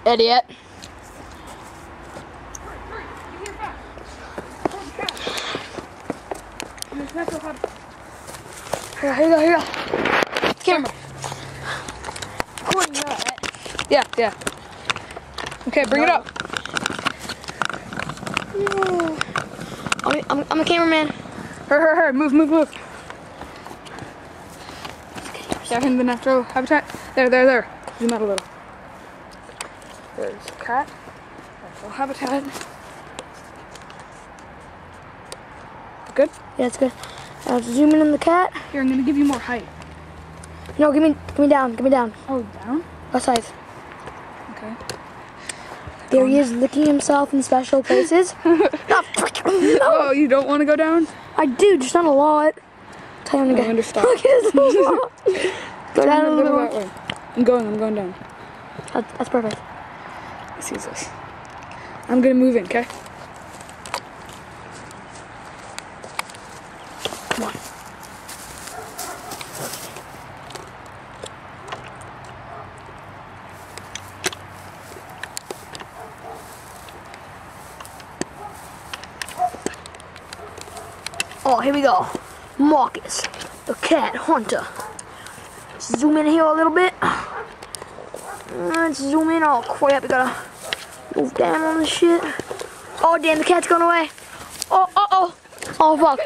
Idiot. Here you go. Camera. Recording, right? Yeah. Okay, bring it up. I'm a cameraman. Hurry, move. They're in the natural habitat. There. Zoom out a little. There's a cat. Natural habitat. Good? Yeah, it's good. Zoom in on the cat. Here, I'm gonna give you more height. No, give me down. Oh, down? Left side. Okay. There he is, licking himself in special places. No. Oh, you don't want to go down? I do, just not a lot. Tell him to I'm gonna stop. Look at his little Go down a little bit That more. way. I'm going down. That's perfect. He sees us. I'm gonna move in, okay? Come on. Oh, here we go. Marcus, the cat hunter. Let's zoom in here a little bit. Let's zoom in. Oh crap, we gotta move down on this shit. Oh damn, the cat's going away. Oh fuck.